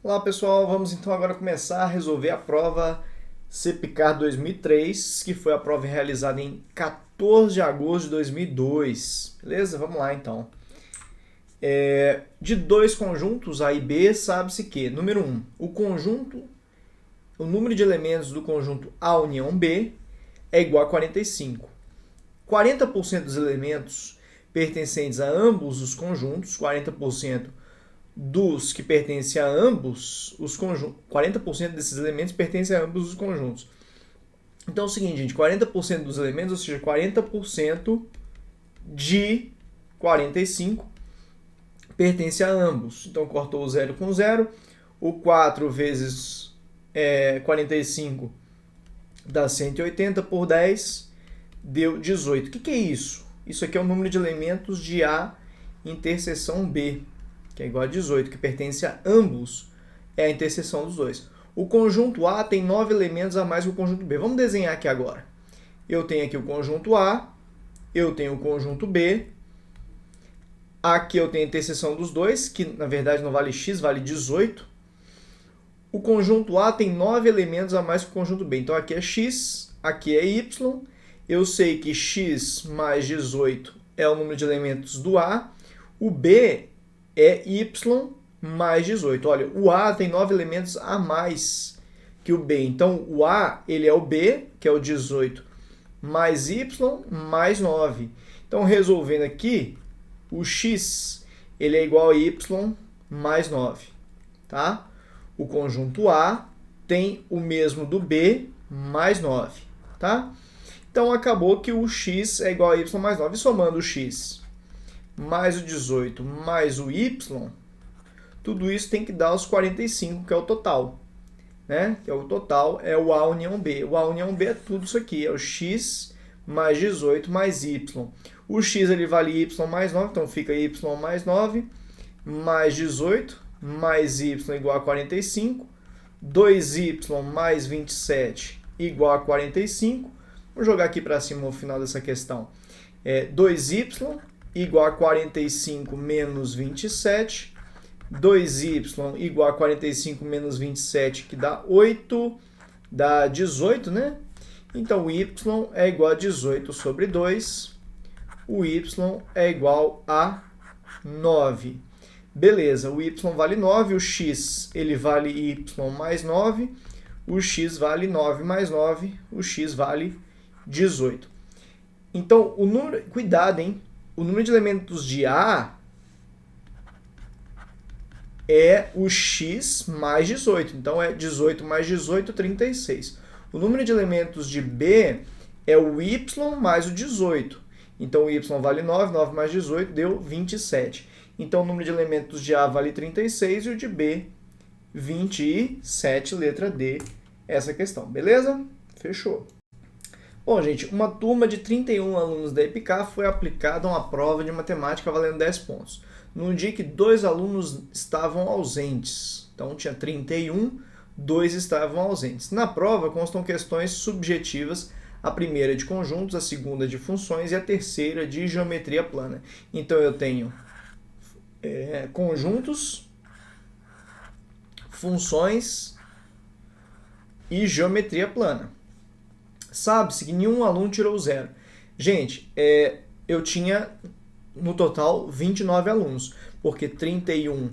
Olá pessoal, vamos então agora começar a resolver a prova CEPICAR 2003, que foi a prova realizada em 14 de agosto de 2002. Beleza? Vamos lá então. De dois conjuntos A e B, sabe-se que, número 1, o número de elementos do conjunto A união B é igual a 45. 40% dos elementos pertencentes a ambos os conjuntos, 40% dos que pertencem a ambos os conjuntos, 40% desses elementos pertencem a ambos os conjuntos. Então é o seguinte, gente, 40% dos elementos, ou seja, 40% de 45 pertence a ambos. Então cortou o 0 com 0, o 4 vezes 45 dá 180 por 10, deu 18. O que é isso? Isso aqui é o número de elementos de A interseção B, que é igual a 18, que pertence a ambos, é a interseção dos dois. O conjunto A tem 9 elementos a mais que o conjunto B. Vamos desenhar aqui agora. Eu tenho aqui o conjunto A, eu tenho o conjunto B, aqui eu tenho a interseção dos dois, que na verdade não vale x, vale 18. O conjunto A tem 9 elementos a mais que o conjunto B. Então aqui é x, aqui é y. Eu sei que x mais 18 é o número de elementos do A. O B é y mais 18. Olha, o A tem 9 elementos a mais que o B. Então, o A ele é o B, que é o 18, mais y mais 9. Então, resolvendo aqui, o x ele é igual a y mais 9. Tá? O conjunto A tem o mesmo do B mais 9. Tá? Então, acabou que o x é igual a y mais 9. Somando o x mais o 18 mais o y, tudo isso tem que dar os 45, que é o total. Né? Que é o total, é o A união B. O A união B é tudo isso aqui, é o x mais 18 mais y. O x ele vale y mais 9, então fica y mais 9, mais 18, mais y igual a 45, 2y mais 27 igual a 45. Vamos jogar aqui para cima no final dessa questão. 2y igual a 45 menos 27, 2y igual a 45 menos 27, que dá 8, dá 18, né? Então, o y é igual a 18 sobre 2, o y é igual a 9. Beleza, o y vale 9, o x ele vale y mais 9, o x vale 9 mais 9, o x vale 18. Então, o número, cuidado, hein? O número de elementos de A é o x mais 18. Então, é 18 mais 18, 36. O número de elementos de B é o y mais o 18. Então, o y vale 9, 9 mais 18 deu 27. Então, o número de elementos de A vale 36 e o de B 27, letra D, essa questão. Beleza? Fechou. Bom, gente, uma turma de 31 alunos da EPICAR foi aplicada a uma prova de matemática valendo 10 pontos. Num dia que 2 alunos estavam ausentes. Então, tinha 31, 2 estavam ausentes. Na prova, constam questões subjetivas, a primeira de conjuntos, a segunda de funções e a terceira de geometria plana. Então, eu tenho conjuntos, funções e geometria plana. Sabe-se que nenhum aluno tirou 0. Gente, eu tinha no total 29 alunos, porque 31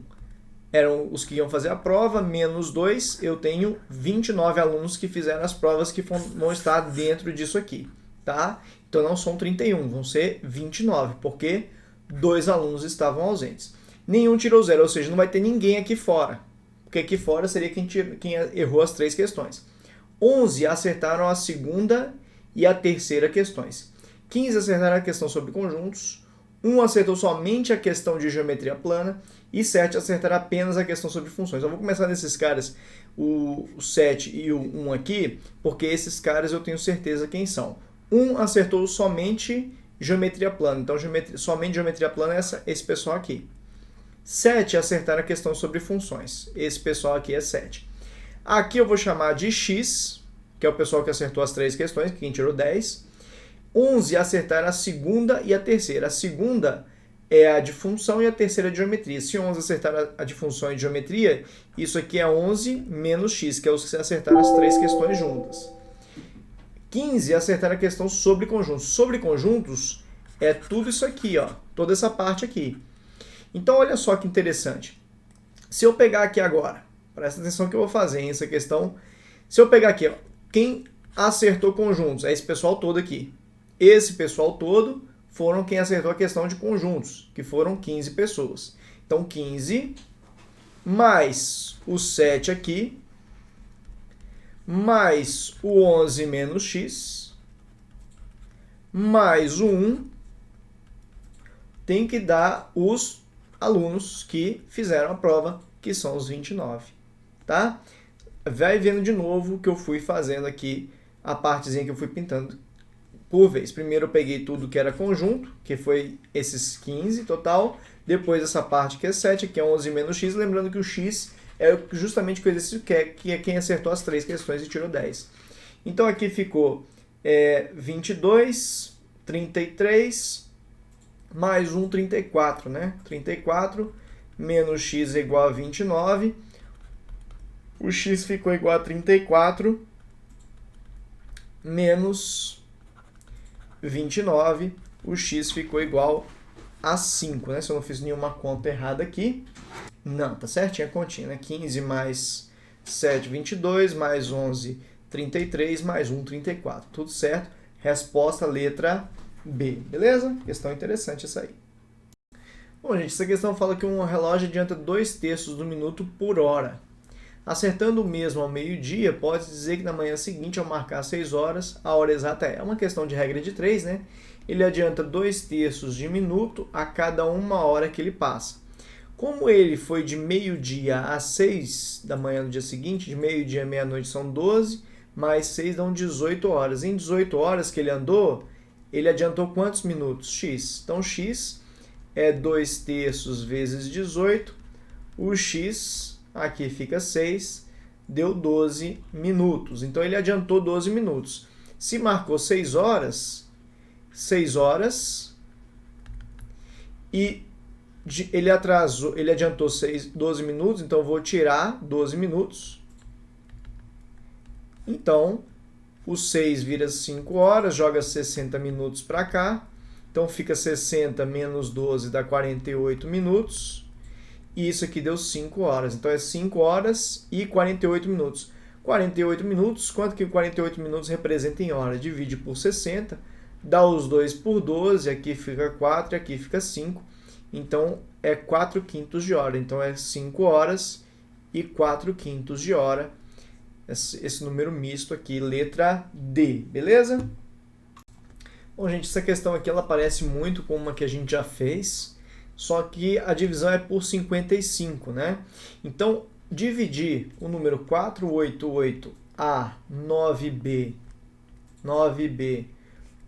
eram os que iam fazer a prova, menos 2, eu tenho 29 alunos que fizeram as provas que vão estar dentro disso aqui, tá? Então não são 31, vão ser 29, porque 2 alunos estavam ausentes. Nenhum tirou 0, ou seja, não vai ter ninguém aqui fora, porque aqui fora seria quem errou as 3 questões. 11 acertaram a segunda e a terceira questões. 15 acertaram a questão sobre conjuntos, 1 acertou somente a questão de geometria plana e 7 acertaram apenas a questão sobre funções. Eu vou começar nesses caras, o 7 e o 1 aqui, porque esses caras eu tenho certeza quem são. 1 acertou somente geometria plana, então somente geometria plana é esse pessoal aqui. 7 acertaram a questão sobre funções, esse pessoal aqui é 7. Aqui eu vou chamar de x, que é o pessoal que acertou as 3 questões, quem tirou 10. 11 acertaram a segunda e a terceira. A segunda é a de função e a terceira é de geometria. Se 11 acertar a de função e de geometria, isso aqui é 11 menos x, que é os que acertaram as três questões juntas. 15 acertar a questão sobre conjuntos. Sobre conjuntos é tudo isso aqui, ó, toda essa parte aqui. Então, olha só que interessante. Se eu pegar aqui agora, presta atenção que eu vou fazer hein, essa questão. Se eu pegar aqui, ó, quem acertou conjuntos é esse pessoal todo aqui. Esse pessoal todo foram quem acertou a questão de conjuntos, que foram 15 pessoas. Então, 15 mais o 7 aqui, mais o 11 menos x, mais o 1, tem que dar os alunos que fizeram a prova, que são os 29. Tá? Vai vendo de novo que eu fui fazendo aqui, a partezinha que eu fui pintando por vez. Primeiro eu peguei tudo que era conjunto, que foi esses 15 total. Depois essa parte que é 7, que é 11 menos x. Lembrando que o x é justamente o exercício que é quem acertou as três questões e tirou 10. Então aqui ficou 22, 33, mais 1, 34, né? 34 menos x é igual a 29. O x ficou igual a 34 menos 29, o x ficou igual a 5, né? Se eu não fiz nenhuma conta errada aqui. Não, tá certinho a continha, né? 15 mais 7, 22, mais 11, 33, mais 1, 34. Tudo certo. Resposta, letra B. Beleza? Questão interessante essa aí. Bom, gente, essa questão fala que um relógio adianta 2/3 do minuto por hora. Acertando o mesmo ao meio-dia, pode dizer que na manhã seguinte, ao marcar 6 horas, a hora exata é uma questão de regra de 3, né? Ele adianta 2/3 de minuto a cada 1 hora que ele passa. Como ele foi de meio-dia às 6 da manhã do dia seguinte, de meio-dia à meia-noite são 12, mais 6 dão 18 horas. Em 18 horas que ele andou, ele adiantou quantos minutos? X. Então, x é 2/3 vezes 18, o x... aqui fica 6, deu 12 minutos. Então, ele adiantou 12 minutos. Se marcou 6 horas e ele adiantou 12 minutos, então eu vou tirar 12 minutos. Então, o 6 vira 5 horas, joga 60 minutos para cá. Então, fica 60 menos 12 dá 48 minutos. E isso aqui deu 5 horas. Então, é 5 horas e 48 minutos. 48 minutos, quanto que 48 minutos representa em hora? Divide por 60, dá os 2 por 12, aqui fica 4 e aqui fica 5. Então, é 4/5 de hora. Então, é 5 horas e 4/5 de hora. Esse número misto aqui, letra D, beleza? Bom, gente, essa questão aqui ela parece muito com uma que a gente já fez, só que a divisão é por 55, né? Então, dividir o número 488A9B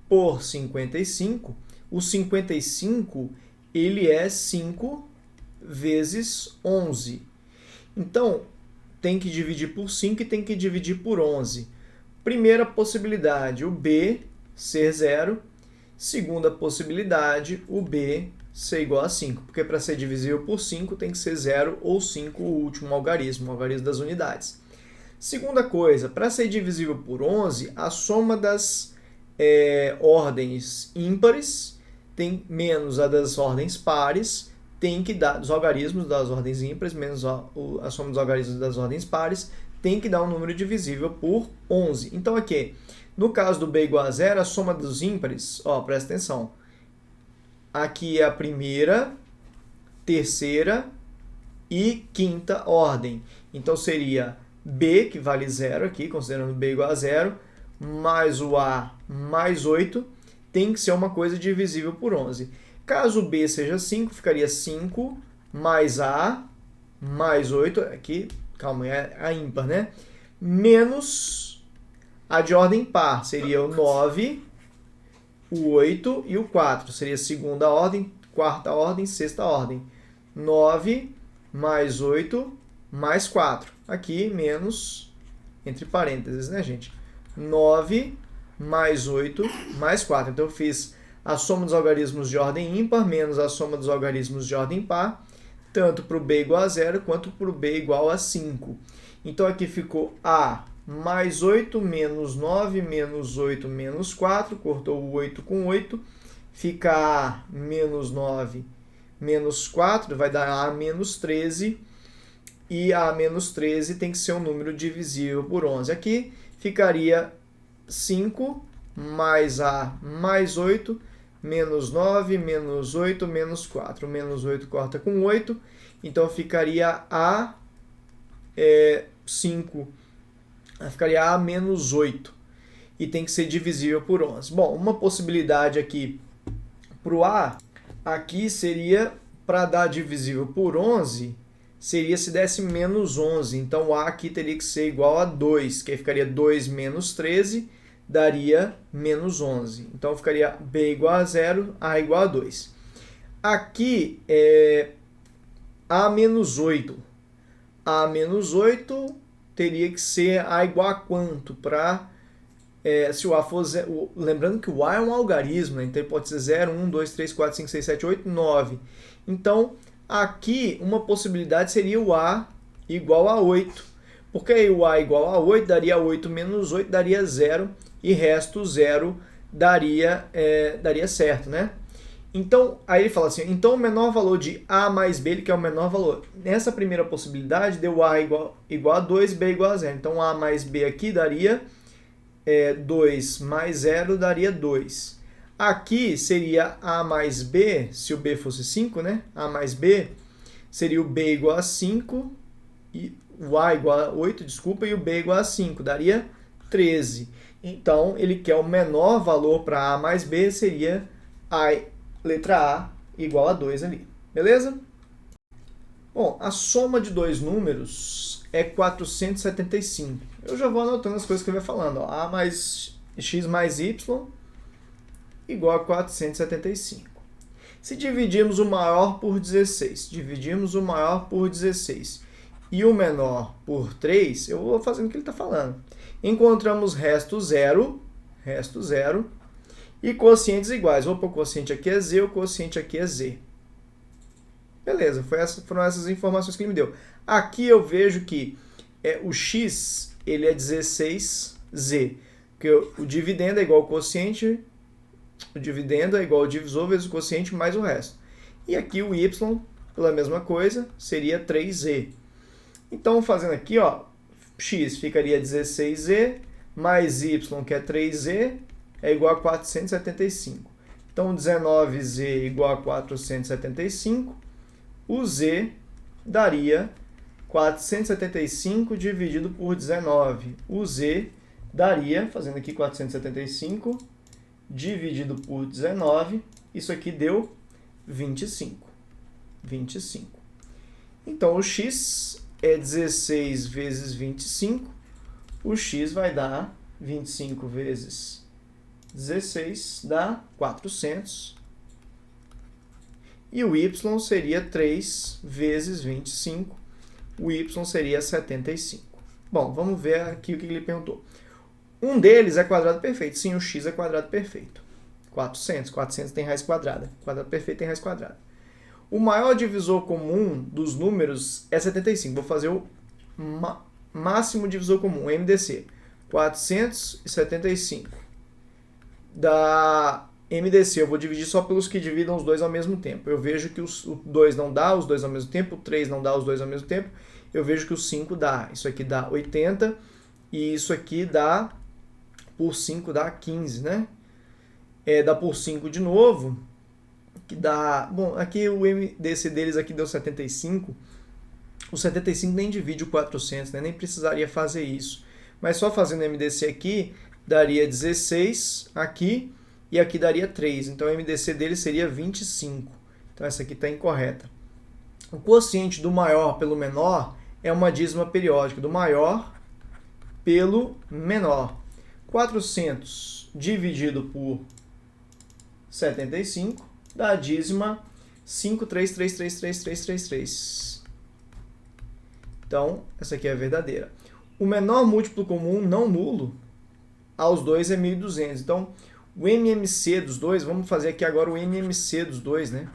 por 55, o 55 ele é 5 vezes 11. Então, tem que dividir por 5 e tem que dividir por 11. Primeira possibilidade, o B ser 0. Segunda possibilidade, o B ser igual a 5. Porque para ser divisível por 5 tem que ser 0 ou 5 o último algarismo, o algarismo das unidades. Segunda coisa, para ser divisível por 11, a soma das ordens ímpares tem menos a das ordens pares, tem que dar, dos algarismos das ordens ímpares, menos a soma dos algarismos das ordens pares, tem que dar um número divisível por 11. Então, aqui, no caso do B igual a 0, a soma dos ímpares, ó, presta atenção, aqui é a primeira, terceira e quinta ordem. Então, seria B, que vale 0 aqui, considerando B igual a 0, mais o A mais 8, tem que ser uma coisa divisível por 11. Caso B seja 5, ficaria 5 mais A mais 8, aqui, calma, é a ímpar, né? Menos a de ordem par, seria o 9, o 8 e o 4. Seria segunda ordem, quarta ordem, sexta ordem. 9 mais 8 mais 4. Aqui, menos, entre parênteses, né, gente? 9 mais 8 mais 4. Então, eu fiz a soma dos algarismos de ordem ímpar menos a soma dos algarismos de ordem par, tanto para o b igual a 0 quanto para o b igual a 5. Então aqui ficou A mais 8 menos 9 menos 8 menos 4, cortou o 8 com 8, fica A menos 9 menos 4, vai dar A menos 13, e A menos 13 tem que ser um número divisível por 11. Aqui ficaria 5 mais A mais 8, menos 9, menos 8, menos 4. Menos 8 corta com 8, então ficaria A 5, ficaria A menos 8. E tem que ser divisível por 11. Bom, uma possibilidade aqui para o A, aqui seria, para dar divisível por 11, seria se desse menos 11. Então, o A aqui teria que ser igual a 2, que aí ficaria 2 menos 13, daria menos 11. Então, ficaria B igual a 0, A igual a 2. Aqui, A menos 8. A menos 8 teria que ser A igual a quanto? Se o A for 0, lembrando que o A é um algarismo, né? Então ele pode ser 0, 1, 2, 3, 4, 5, 6, 7, 8, 9. Então, aqui uma possibilidade seria o A igual a 8. Porque aí o A igual a 8 daria 8 menos 8, daria 0, e resto 0 daria certo, né? Então, aí ele fala assim, então o menor valor de A mais B, ele quer o menor valor. Nessa primeira possibilidade, deu A igual a 2, B igual a 0. Então, A mais B aqui daria 2 mais 0 daria 2. Aqui seria A mais B, se o B fosse 5, né? A mais B seria o B igual a 5, e o A igual a 8, desculpa, e o B igual a 5, daria 13. Então, ele quer o menor valor para A mais B, seria a letra A igual a 2 ali. Beleza? Bom, a soma de dois números é 475. Eu já vou anotando as coisas que ele vai falando. Ó. A mais x mais y igual a 475. Se dividirmos o maior por 16, dividimos o maior por 16 e o menor por 3, eu vou fazendo o que ele está falando. Encontramos resto zero e quocientes iguais. Opa, o quociente aqui é z, o quociente aqui é z. Beleza, foram essas informações que ele me deu. Aqui eu vejo que o x ele é 16z, porque o dividendo é igual ao quociente, o dividendo é igual ao divisor vezes o quociente mais o resto. E aqui o y, pela mesma coisa, seria 3z. Então, fazendo aqui, ó, x ficaria 16z, mais y, que é 3z, é igual a 475. Então, 19z igual a 475, o z daria 475 dividido por 19. O z daria, fazendo aqui 475 dividido por 19, isso aqui deu 25. 25. Então, o x é 16 vezes 25. O x vai dar 25 vezes 16, dá 400. E o y seria 3 vezes 25. O y seria 75. Bom, vamos ver aqui o que ele perguntou. Um deles é quadrado perfeito. Sim, o x é quadrado perfeito. 400. 400 tem raiz quadrada. Quadrado perfeito tem raiz quadrada. O maior divisor comum dos números é 75. Vou fazer o máximo divisor comum, MDC. 475. Da MDC, eu vou dividir só pelos que dividam os dois ao mesmo tempo. Eu vejo que o 2 não dá os dois ao mesmo tempo, o 3 não dá os dois ao mesmo tempo. Eu vejo que o 5 dá. Isso aqui dá 80 e isso aqui dá, por 5 dá 15, né? Dá por 5 de novo, que dá... Bom, aqui o MDC deles aqui deu 75. O 75 nem divide o 400, né? Nem precisaria fazer isso. Mas só fazendo MDC aqui, daria 16 aqui e aqui daria 3. Então, o MDC dele seria 25. Então, essa aqui está incorreta. O quociente do maior pelo menor é uma dízima periódica. Do maior pelo menor. 400 dividido por 75 dá a dízima 533333333. Então, essa aqui é a verdadeira. O menor múltiplo comum não nulo aos dois é 1.200. Então, O MMC dos dois, vamos fazer aqui agora o MMC dos dois, né?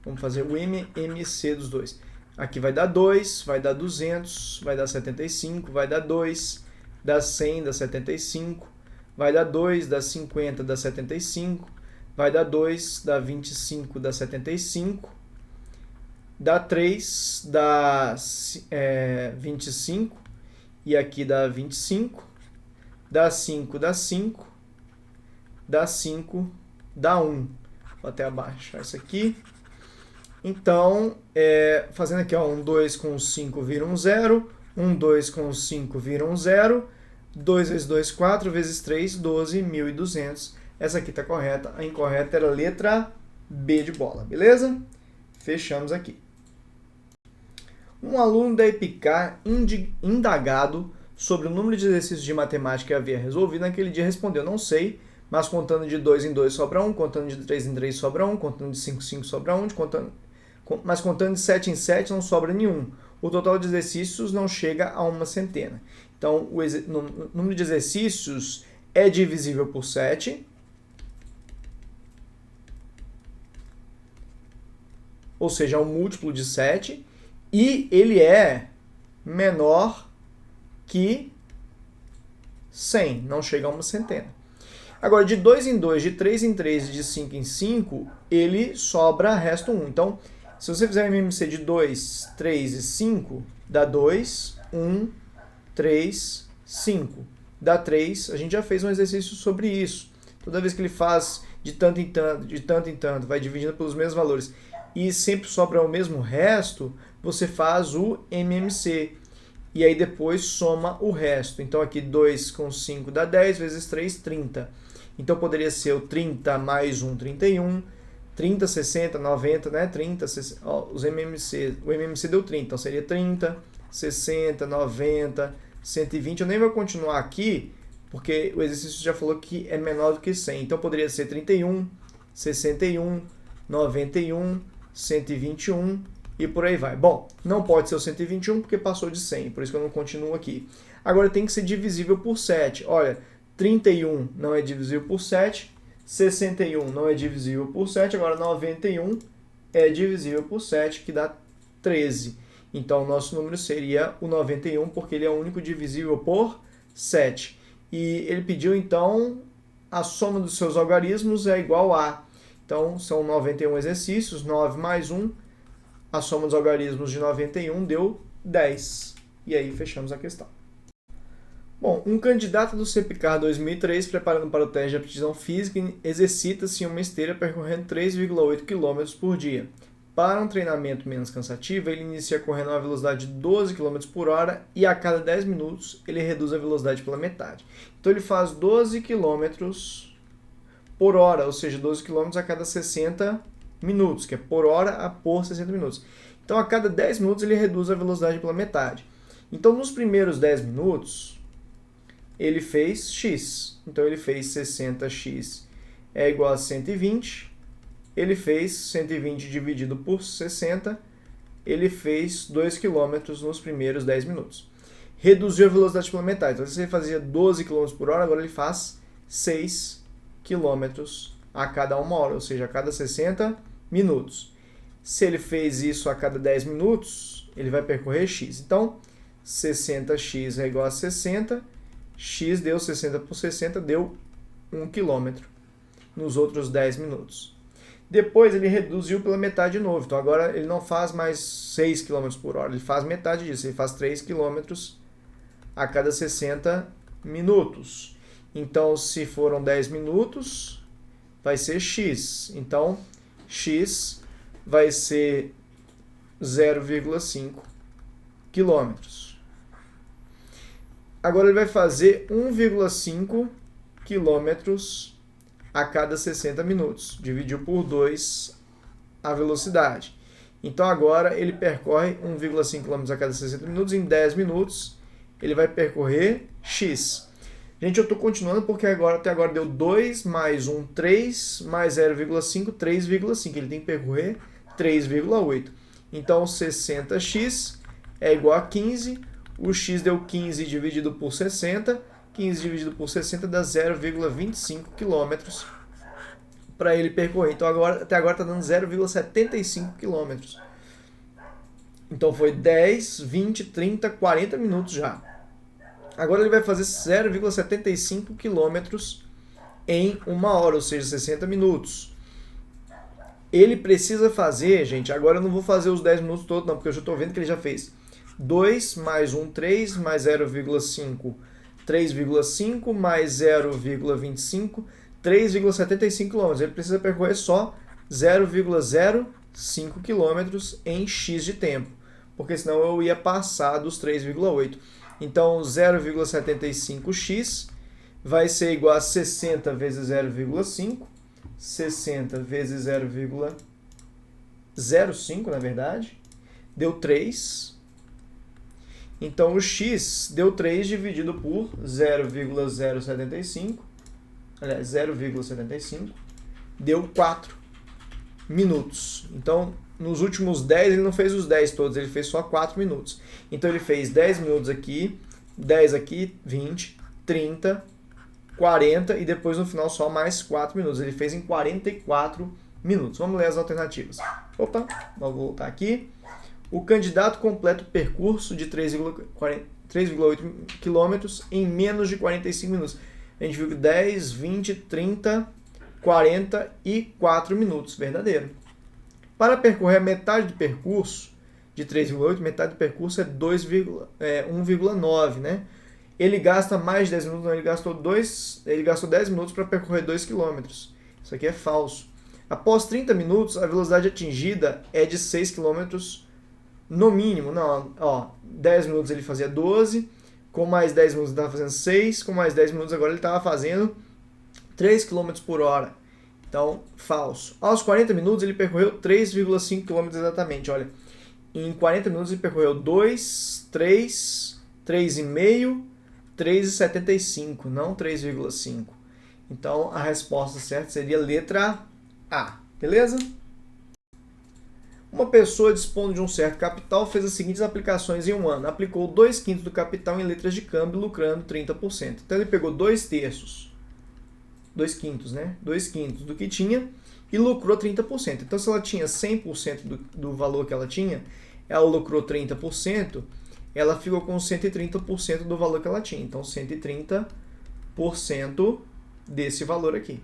Vamos fazer o MMC dos dois. Aqui vai dar 2, vai dar 200, vai dar 75, vai dar 2, dá 100, dá 75, vai dar 2, dá 50, dá 75, vai dar 2, dá 25, dá 75, dá 3, dá 25, e aqui dá 25, dá 5, dá 5, dá 5, dá 1. Vou até abaixar isso aqui. Então, fazendo aqui, ó, 1, 2 com 5 vira um 0, 1, 2 com 5 vira um 0, 2 vezes 2, 4, vezes 3, 12, 1.200. Essa aqui está correta, a incorreta era a letra B de bola, beleza? Fechamos aqui. Um aluno da EPICAR indagado sobre o número de exercícios de matemática que havia resolvido naquele dia respondeu, não sei, mas contando de 2 em 2 sobra 1, contando de 3 em 3 sobra 1, contando de 5 em 5 sobra 1, mas contando de 7 em 7 não sobra nenhum. O total de exercícios não chega a uma centena. Então, o número de exercícios é divisível por 7. Ou seja, é um múltiplo de 7. E ele é menor que 100. Não chega a uma centena. Agora, de 2 em 2, de 3 em 3 e de 5 em 5, ele sobra resto 1. Então, se você fizer o MMC de 2, 3 e 5, dá 2, 1, 3, 5. Dá 3, a gente já fez um exercício sobre isso. Toda vez que ele faz de tanto em tanto, vai dividindo pelos mesmos valores e sempre sobra o mesmo resto, você faz o MMC. E aí depois soma o resto. Então aqui 2 com 5 dá 10, vezes 3, 30. Então poderia ser o 30 mais 1, 31. 30, 60, 90, né? 30, 60, ó, o MMC deu 30, então seria 30, 60, 90, 120. Eu nem vou continuar aqui, porque o exercício já falou que é menor do que 100. Então poderia ser 31, 61, 91, 121 e por aí vai. Bom, não pode ser o 121 porque passou de 100, por isso que eu não continuo aqui. Agora tem que ser divisível por 7. Olha, 31 não é divisível por 7. 61 não é divisível por 7, agora 91 é divisível por 7, que dá 13. Então, o nosso número seria o 91, porque ele é o único divisível por 7. E ele pediu, então, a soma dos seus algarismos é igual a... Então, são 91 exercícios, 9 mais 1, a soma dos algarismos de 91 deu 10. E aí, fechamos a questão. Bom, um candidato do CEPICAR 2003, preparando para o teste de aptidão física, exercita-se em uma esteira percorrendo 3,8 km por dia. Para um treinamento menos cansativo, ele inicia correndo a uma velocidade de 12 km por hora e a cada 10 minutos ele reduz a velocidade pela metade. Então ele faz 12 km por hora, ou seja, 12 km a cada 60 minutos, que é por hora a por 60 minutos. Então a cada 10 minutos ele reduz a velocidade pela metade. Então nos primeiros 10 minutos... ele fez x, então ele fez 60x é igual a 120, ele fez 120 dividido por 60, ele fez 2 km nos primeiros 10 minutos. Reduziu a velocidade pela metade, então se ele fazia 12 km por hora, agora ele faz 6 km a cada 1 hora, ou seja, a cada 60 minutos. Se ele fez isso a cada 10 minutos, ele vai percorrer x. Então, 60x é igual a 60, x deu 60 por 60, deu 1 km nos outros 10 minutos. Depois ele reduziu pela metade de novo, então agora ele não faz mais 6 km por hora, ele faz metade disso, ele faz 3 km a cada 60 minutos. Então, se foram 10 minutos, vai ser x. Então, x vai ser 0,5 km. Agora ele vai fazer 1,5 km a cada 60 minutos. Dividiu por 2 a velocidade. Então agora ele percorre 1,5 km a cada 60 minutos. Em 10 minutos ele vai percorrer x. Gente, eu estou continuando porque até agora deu 2 mais 1, 3, mais 0,5, 3,5. Ele tem que percorrer 3,8. Então 60x é igual a 15. O x deu 15 dividido por 60, 15 dividido por 60 dá 0,25 km para ele percorrer. Então até agora está dando 0,75 km. Então foi 10, 20, 30, 40 minutos já. Agora ele vai fazer 0,75 km em 1 hora, ou seja, 60 minutos. Ele precisa fazer, gente, agora eu não vou fazer os 10 minutos todos não, porque eu já estou vendo que ele já fez 2 mais 1, 3, mais 0,5, 3,5, mais 0,25, 3,75 km. Ele precisa percorrer só 0,05 km em X de tempo, porque senão eu ia passar dos 3,8. Então 0,75x vai ser igual a 60 vezes 0,5, 60 vezes 0,05, na verdade, deu 3. Então, o x deu 3 dividido por 0,075, aliás, 0,75, deu 4 minutos. Então, nos últimos 10, ele não fez os 10 todos, ele fez só 4 minutos. Então, ele fez 10 minutos aqui, 10 aqui, 20, 30, 40 e depois no final só mais 4 minutos. Ele fez em 44 minutos. Vamos ler as alternativas. Opa, vou voltar aqui. O candidato completa o percurso de 3,8 km em menos de 45 minutos. A gente viu que 10, 20, 30, 44 minutos. Verdadeiro. Para percorrer a metade do percurso de 3,8, metade do percurso é 1,9, né? Ele gasta mais de 10 minutos, não, ele gastou 10 minutos para percorrer 2 km. Isso aqui é falso. Após 30 minutos, a velocidade atingida é de 6 km no mínimo. Não, ó, 10 minutos ele fazia 12, com mais 10 minutos ele estava fazendo 6, com mais 10 minutos agora ele estava fazendo 3 km por hora. Então, falso. Aos 40 minutos ele percorreu 3,5 km exatamente. Olha, em 40 minutos ele percorreu 2, 3, 3,5, 3,75, não 3,5. Então, a resposta certa seria letra A. Beleza? Uma pessoa dispondo de um certo capital fez as seguintes aplicações em um ano. Aplicou 2/5 do capital em letras de câmbio, lucrando 30%. Então, ele pegou 2/3, 2/5, né? 2/5 do que tinha e lucrou 30%. Então, se ela tinha 100% do valor que ela tinha, ela lucrou 30%, ela ficou com 130% do valor que ela tinha. Então, 130% desse valor aqui.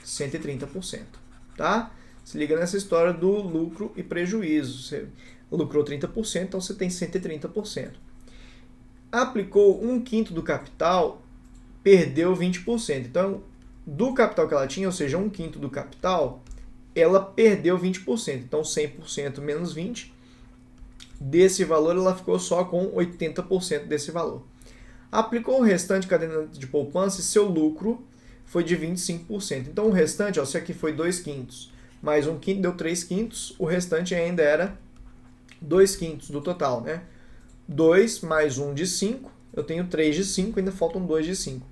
130%, tá? Se liga nessa história do lucro e prejuízo. Você lucrou 30%, então você tem 130%. Aplicou 1/5 do capital, perdeu 20%. Então, do capital que ela tinha, ou seja, 1/5 do capital, ela perdeu 20%. Então, 100% menos 20%. Desse valor, ela ficou só com 80% desse valor. Aplicou o restante caderneta de poupança e seu lucro foi de 25%. Então, o restante, ó, se aqui foi 2/5, mais 1/5 deu 3/5, o restante ainda era 2/5 do total, né? 2 mais 1 de 5, eu tenho 3 de 5, ainda faltam 2 de 5.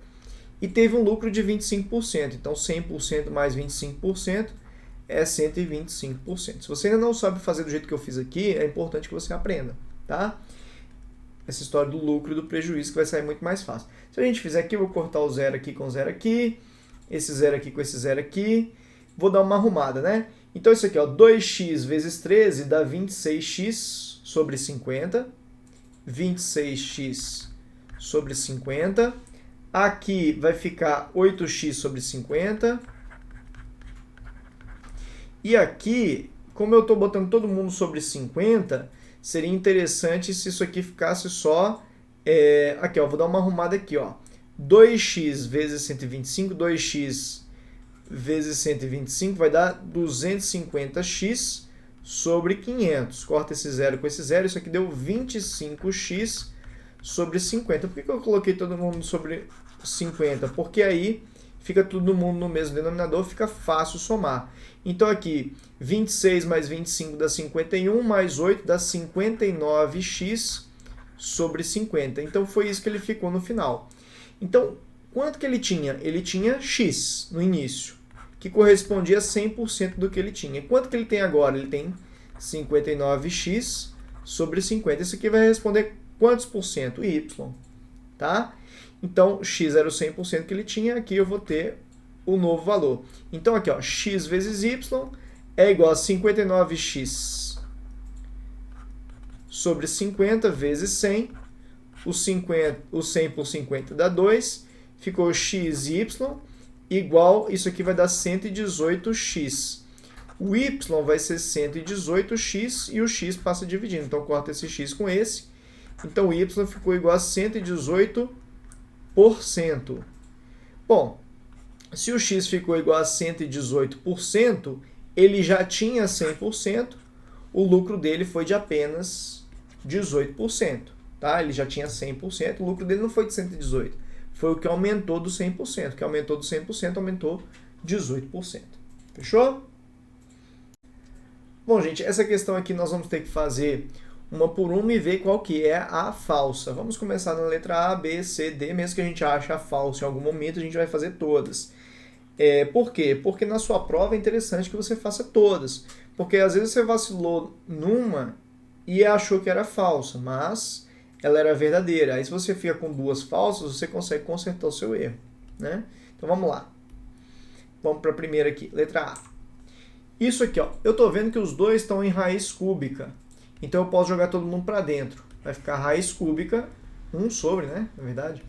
E teve um lucro de 25%, então 100% mais 25% é 125%. Se você ainda não sabe fazer do jeito que eu fiz aqui, é importante que você aprenda, tá? Essa história do lucro e do prejuízo que vai sair muito mais fácil. Se a gente fizer aqui, eu vou cortar o 0 aqui com 0 aqui, esse 0 aqui com esse 0 aqui, vou dar uma arrumada, né? Então isso aqui, ó, 2x vezes 13 dá 26x sobre 50, 26x sobre 50, aqui vai ficar 8x sobre 50, e aqui, como eu estou botando todo mundo sobre 50, seria interessante se isso aqui ficasse só... aqui, ó, vou dar uma arrumada aqui, ó. 2x vezes 125, 2x vezes 125 vai dar 250x sobre 500. Corta esse 0 com esse 0, isso aqui deu 25x sobre 50. Por que eu coloquei todo mundo sobre 50? Porque aí fica todo mundo no mesmo denominador, fica fácil somar. Então aqui, 26 mais 25 dá 51, mais 8 dá 59x sobre 50. Então foi isso que ele ficou no final. Então, quanto que ele tinha? Ele tinha x no início, que correspondia a 100% do que ele tinha. E quanto que ele tem agora? Ele tem 59x sobre 50. Isso aqui vai responder quantos por cento? Y. Tá? Então, x era o 100% que ele tinha, aqui eu vou ter o novo valor. Então, aqui, ó, x vezes y é igual a 59x sobre 50 vezes 100. O 100 por 50 dá 2. Ficou xy igual, isso aqui vai dar 118x. O y vai ser 118x e o x passa dividindo. Então, corta esse x com esse. Então, o y ficou igual a 118%. Bom, se o x ficou igual a 118%, ele já tinha 100%, o lucro dele foi de apenas 18%. Tá? Ele já tinha 100%, o lucro dele não foi de 118%, foi o que aumentou do 100%. O que aumentou do 100% aumentou 18%. Fechou? Bom, gente, essa questão aqui nós vamos ter que fazer uma por uma e ver qual que é a falsa. Vamos começar na letra A, B, C, D, mesmo que a gente ache a falsa em algum momento, a gente vai fazer todas. Por quê? Porque na sua prova é interessante que você faça todas. Porque às vezes você vacilou numa e achou que era falsa, mas ela era verdadeira. Aí se você fica com duas falsas, você consegue consertar o seu erro, né? Então vamos lá. Vamos para a primeira aqui, letra A. Isso aqui, ó, eu estou vendo que os dois estão em raiz cúbica. Então eu posso jogar todo mundo para dentro. Vai ficar raiz cúbica, 1 sobre, né? Na verdade,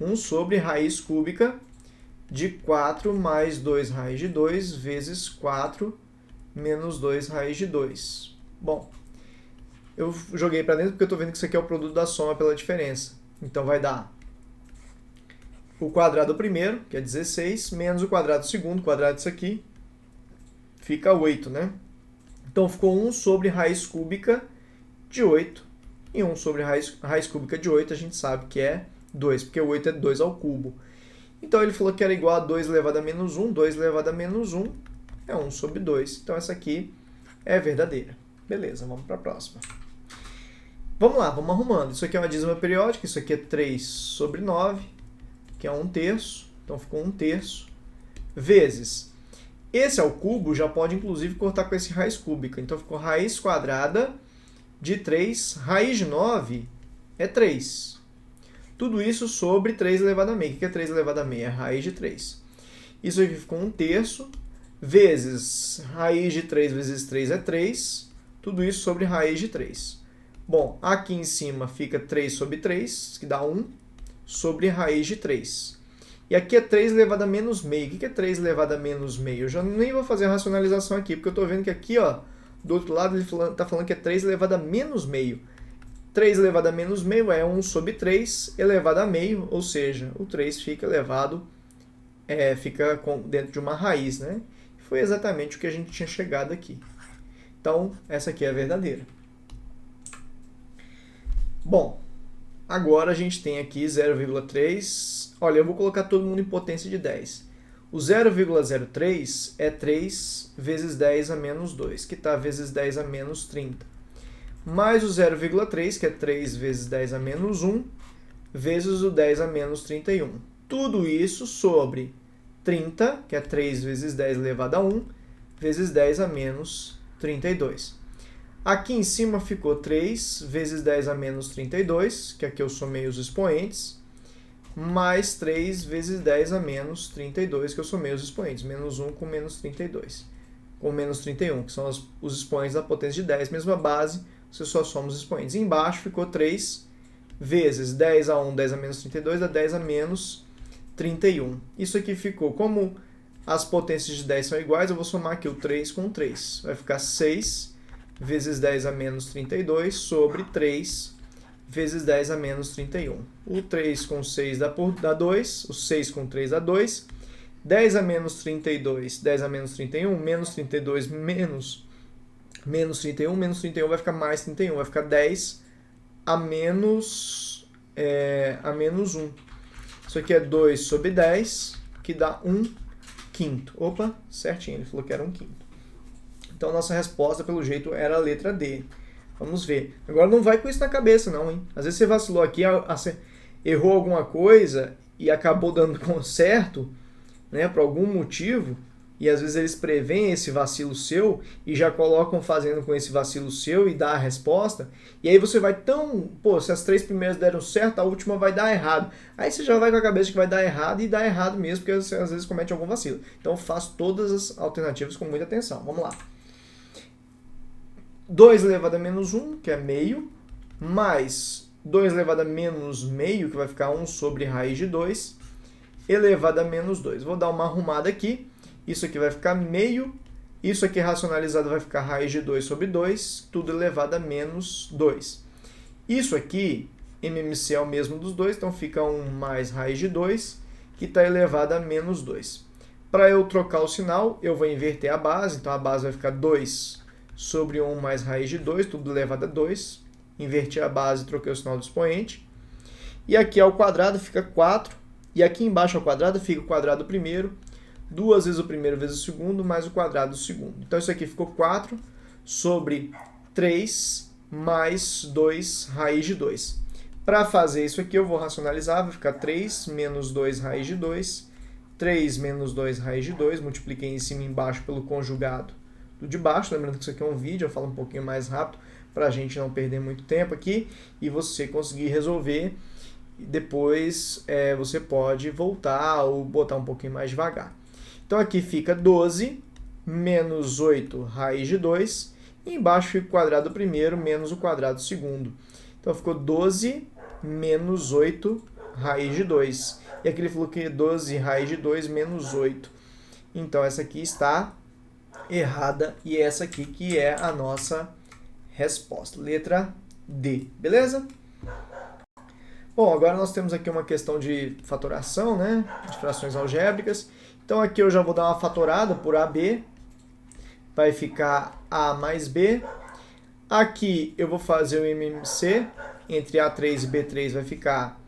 1 sobre raiz cúbica de 4 mais 2 raiz de 2 vezes 4 menos 2 raiz de 2. Bom, eu joguei para dentro porque eu estou vendo que isso aqui é o produto da soma pela diferença. Então vai dar o quadrado do primeiro, que é 16, menos o quadrado do segundo, o quadrado disso aqui, fica 8, né? Então ficou 1 sobre raiz cúbica de 8. E 1 sobre raiz cúbica de 8 a gente sabe que é 2, porque 8 é 2 ao cubo. Então ele falou que era igual a 2 elevado a menos 1. 2 elevado a menos 1 é 1 sobre 2. Então essa aqui é verdadeira. Beleza, vamos para a próxima. Vamos lá, vamos arrumando. Isso aqui é uma dízima periódica, isso aqui é 3 sobre 9, que é 1/3. Então ficou 1/3, vezes... Esse ao cubo já pode, inclusive, cortar com esse raiz cúbica. Então, ficou raiz quadrada de 3. Raiz de 9 é 3. Tudo isso sobre 3 elevado a meio. O que é 3 elevado a meio? É raiz de 3. Isso aqui ficou 1/3, vezes raiz de 3 vezes 3 é 3. Tudo isso sobre raiz de 3. Bom, aqui em cima fica 3 sobre 3, que dá 1, sobre raiz de 3. E aqui é 3 elevado a menos meio. O que é 3 elevado a menos meio? Eu já nem vou fazer a racionalização aqui, porque eu estou vendo que aqui, ó, do outro lado, ele está falando que é 3 elevado a menos meio. 3 elevado a menos meio é 1 sobre 3 elevado a meio, ou seja, o 3 fica elevado, fica dentro de uma raiz, né? Foi exatamente o que a gente tinha chegado aqui. Então, essa aqui é a verdadeira. Bom, agora a gente tem aqui 0,3. Olha, eu vou colocar todo mundo em potência de 10. O 0,03 é 3 vezes 10 a menos 2, que está vezes 10 a menos 30. Mais o 0,3, que é 3 vezes 10 a menos 1, vezes o 10 a menos 31. Tudo isso sobre 30, que é 3 vezes 10 elevado a 1, vezes 10 a menos 32. Aqui em cima ficou 3 vezes 10 a menos 32, que aqui eu somei os expoentes, mais 3 vezes 10 a menos 32, que eu somei os expoentes, menos 1 com menos 32, com menos 31, que são os expoentes da potência de 10, mesma base, você só soma os expoentes. E embaixo ficou 3 vezes 10 a 1, 10 a menos 32, dá 10 a menos 31. Isso aqui ficou, como as potências de 10 são iguais, eu vou somar aqui o 3 com o 3. Vai ficar 6 vezes 10 a menos 32 sobre 3 vezes 10 a menos 31. O 3 com 6 dá 2, o 6 com 3 dá 2. 10 a menos 32, 10 a menos 31, menos 32 menos 31, menos 31 vai ficar mais 31, vai ficar 10 a menos 1. Isso aqui é 2 sobre 10, que dá 1/5. Opa, certinho, ele falou que era 1/5. Então, nossa resposta, pelo jeito, era a letra D. Vamos ver. Agora, não vai com isso na cabeça, não, hein? Às vezes você vacilou aqui, errou alguma coisa e acabou dando certo, né, por algum motivo. e às vezes eles preveem esse vacilo seu e já colocam fazendo com esse vacilo seu e dá a resposta, e aí você vai se as 3 primeiras deram certo, a última vai dar errado. Aí você já vai com a cabeça que vai dar errado e dá errado mesmo, porque você às vezes comete algum vacilo. Então faço todas as alternativas com muita atenção. Vamos lá. 2 elevado a menos 1, que é meio, mais 2 elevado a menos meio, que vai ficar 1 sobre raiz de 2, elevado a menos 2. Vou dar uma arrumada aqui. Isso aqui vai ficar meio. Isso aqui racionalizado vai ficar raiz de 2 sobre 2, tudo elevado a menos 2. Isso aqui, MMC é o mesmo dos dois, então fica 1 mais raiz de 2, que está elevado a menos 2. Para eu trocar o sinal, eu vou inverter a base, então a base vai ficar 2 sobre 1 mais raiz de 2, tudo elevado a 2. Inverti a base e troquei o sinal do expoente. E aqui ao quadrado fica 4. E aqui embaixo ao quadrado fica o quadrado do primeiro, 2 vezes o primeiro vezes o segundo, mais o quadrado do segundo. Então isso aqui ficou 4 sobre 3 mais 2 raiz de 2. Para fazer isso aqui eu vou racionalizar, vai ficar 3 menos 2 raiz de 2, 3 menos 2 raiz de 2, multipliquei em cima e embaixo pelo conjugado do de baixo, lembrando que isso aqui é um vídeo, eu falo um pouquinho mais rápido para a gente não perder muito tempo aqui e você conseguir resolver. Depois você pode voltar ou botar um pouquinho mais devagar. Então aqui fica 12 menos 8 raiz de 2, e embaixo fica o quadrado do primeiro menos o quadrado do segundo. Então ficou 12 menos 8 raiz de 2. E aqui ele falou que é 12 raiz de 2 menos 8. Então essa aqui está errada e essa aqui que é a nossa resposta. Letra D, beleza? Bom, agora nós temos aqui uma questão de fatoração, né? De frações algébricas. Então aqui eu já vou dar uma fatorada por AB. Vai ficar A mais B. Aqui eu vou fazer o MMC. Entre A3 e B3 vai ficar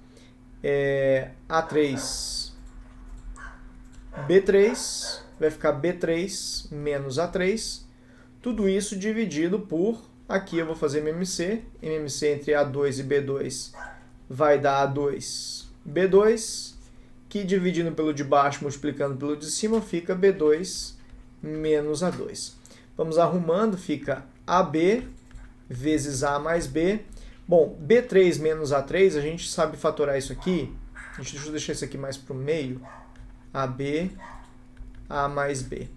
A3, B3. Vai ficar B3 menos A3. Tudo isso dividido por... Aqui eu vou fazer MMC. MMC entre A2 e B2 vai dar A2, B2, que dividindo pelo de baixo, multiplicando pelo de cima, fica B2 menos A2. Vamos arrumando, fica AB vezes A mais B. Bom, B3 menos A3, a gente sabe fatorar isso aqui. Deixa eu deixar isso aqui mais para o meio. AB, A mais B.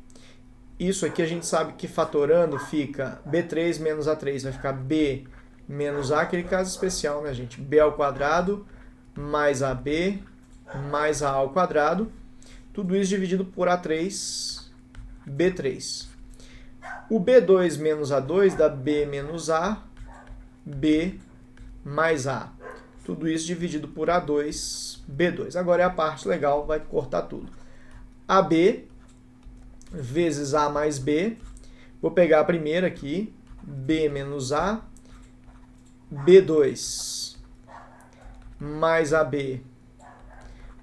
Isso aqui a gente sabe que fatorando fica B3 menos A3, vai ficar B menos A, aquele caso especial, né, gente? B ao quadrado mais AB mais A ao quadrado. Tudo isso dividido por A3, B3. O B2 menos A2 dá B menos A, B mais A. Tudo isso dividido por A2, B2. Agora é a parte legal, vai cortar tudo. AB vezes A mais B. Vou pegar a primeira aqui, B menos A, B2 mais AB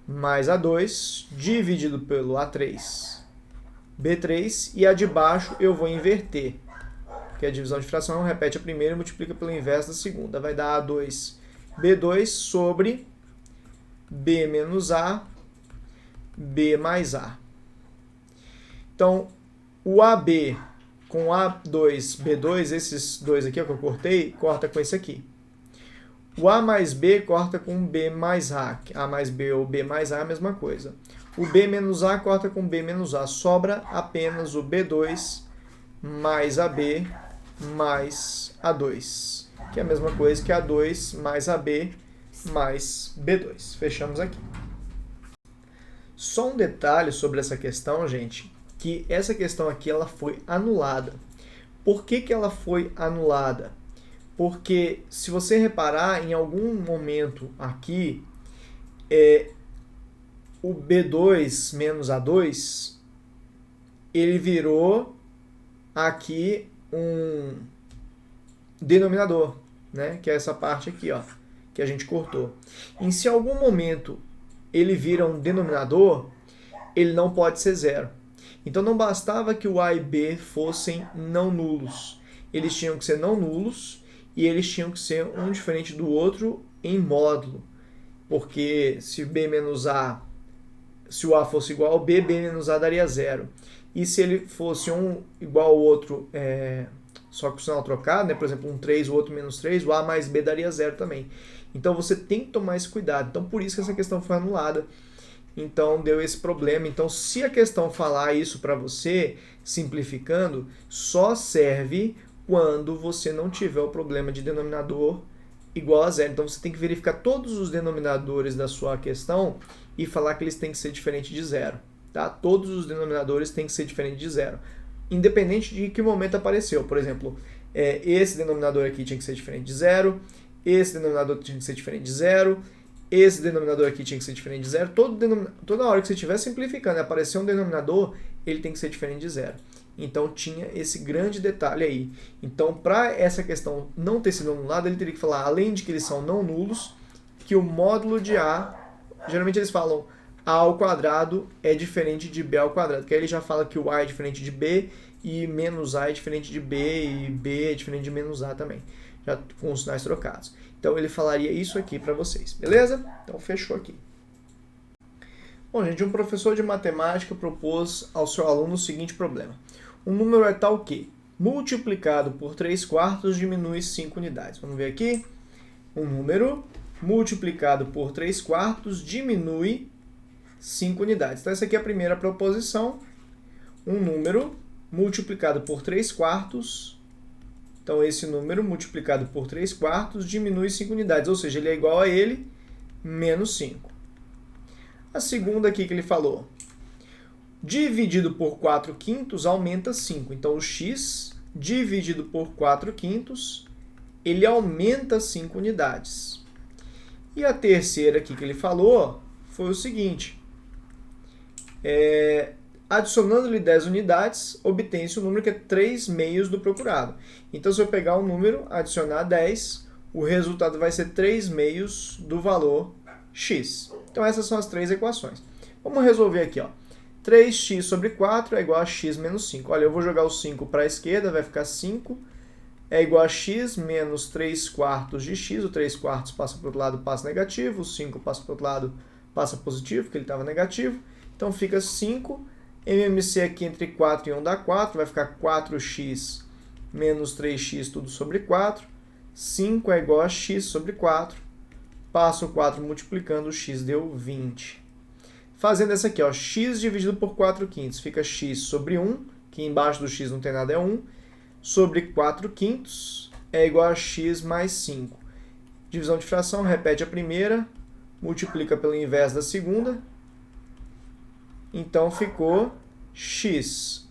mais A2, dividido pelo A3, B3, e a de baixo eu vou inverter, porque a divisão de fração repete a primeira e multiplica pelo inverso da segunda. Vai dar A2, B2 sobre B menos A, B mais A. Então, o AB com A2, B2, esses dois aqui ó, que eu cortei, corta com esse aqui. O A mais B corta com B mais A. A mais B ou B mais A é a mesma coisa. O B menos A corta com B menos A. Sobra apenas o B2 mais AB mais A2, que é a mesma coisa que A2 mais AB mais B2. Fechamos aqui. Só um detalhe sobre essa questão, gente, que essa questão aqui ela foi anulada. Por que que ela foi anulada? Porque se você reparar, em algum momento aqui, o B2 menos A2, ele virou aqui um denominador, né? Que é essa parte aqui, ó, que a gente cortou. E se em algum momento ele vira um denominador, ele não pode ser zero. Então não bastava que o A e B fossem não nulos. Eles tinham que ser não nulos e eles tinham que ser um diferente do outro em módulo. Porque se B menos A, se o A fosse igual ao B, B menos A daria zero. e se ele fosse um igual ao outro, só que o sinal trocado, né? Por exemplo, um 3, o outro menos 3, o A mais B daria 0 também. Então você tem que tomar esse cuidado. Então por isso que essa questão foi anulada. Então deu esse problema. Então se a questão falar isso para você, simplificando, só serve quando você não tiver o problema de denominador igual a zero. Então você tem que verificar todos os denominadores da sua questão e falar que eles têm que ser diferentes de zero. Tá? Todos os denominadores têm que ser diferentes de zero. Independente de que momento apareceu. Por exemplo, esse denominador aqui tinha que ser diferente de zero, esse denominador tinha que ser diferente de zero, esse denominador aqui tinha que ser diferente de zero. Toda hora que você estiver simplificando e aparecer um denominador, ele tem que ser diferente de zero. Então tinha esse grande detalhe aí. Então para essa questão não ter sido anulada, ele teria que falar, além de que eles são não nulos, que o módulo de A, geralmente eles falam A ao quadrado é diferente de B ao quadrado, que aí ele já fala que o A é diferente de B e menos A é diferente de B e B é diferente de menos A também, já com os sinais trocados. Então ele falaria isso aqui para vocês, beleza? Então fechou aqui. Bom, gente, um professor de matemática propôs ao seu aluno o seguinte problema. Um número é tal que, multiplicado por 3/4 diminui 5 unidades. Vamos ver aqui. Um número multiplicado por 3/4 diminui 5 unidades. Então essa aqui é a primeira proposição. Um número multiplicado por 3/4. Então esse número multiplicado por 3/4 diminui 5 unidades. Ou seja, ele é igual a ele menos 5. A segunda aqui que ele falou. Dividido por 4/5 aumenta 5. Então, o x dividido por 4/5, ele aumenta 5 unidades. E a terceira aqui que ele falou foi o seguinte. Adicionando-lhe 10 unidades, obtém-se o número que é 3/6 do procurado. Então, se eu pegar um número, adicionar 10, o resultado vai ser 3/6 do valor x. Então, essas são as três equações. Vamos resolver aqui, ó. 3x sobre 4 é igual a x menos 5. Olha, eu vou jogar o 5 para a esquerda, vai ficar 5 é igual a x menos 3/4 de x. O 3/4 passa para o outro lado, passa negativo. O 5 passa para o outro lado, passa positivo, porque ele estava negativo. Então fica 5. MMC aqui entre 4 e 1 dá 4. Vai ficar 4x menos 3x tudo sobre 4. 5 é igual a x sobre 4. Passa o 4 multiplicando, o x deu 20. Fazendo essa aqui, ó, x dividido por 4/5 fica x sobre 1, que embaixo do x não tem nada, é 1, sobre 4/5 é igual a x mais 5. Divisão de fração, repete a primeira, multiplica pelo inverso da segunda, então ficou x,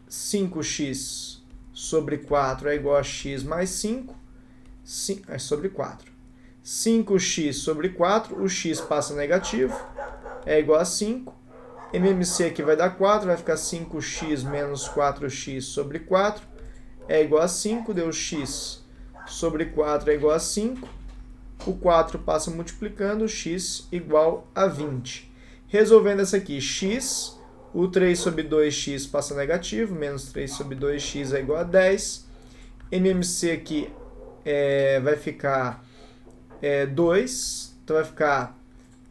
5x sobre 4 é igual a x mais 5, sobre 4. 5x sobre 4, o x passa negativo, é igual a 5. MMC aqui vai dar 4, vai ficar 5x menos 4x sobre 4, é igual a 5, deu x sobre 4 é igual a 5. O 4 passa multiplicando, x igual a 20. Resolvendo essa aqui, x, o 3 sobre 2x passa negativo, menos 3 sobre 2x é igual a 10. MMC aqui vai ficar 2, então vai ficar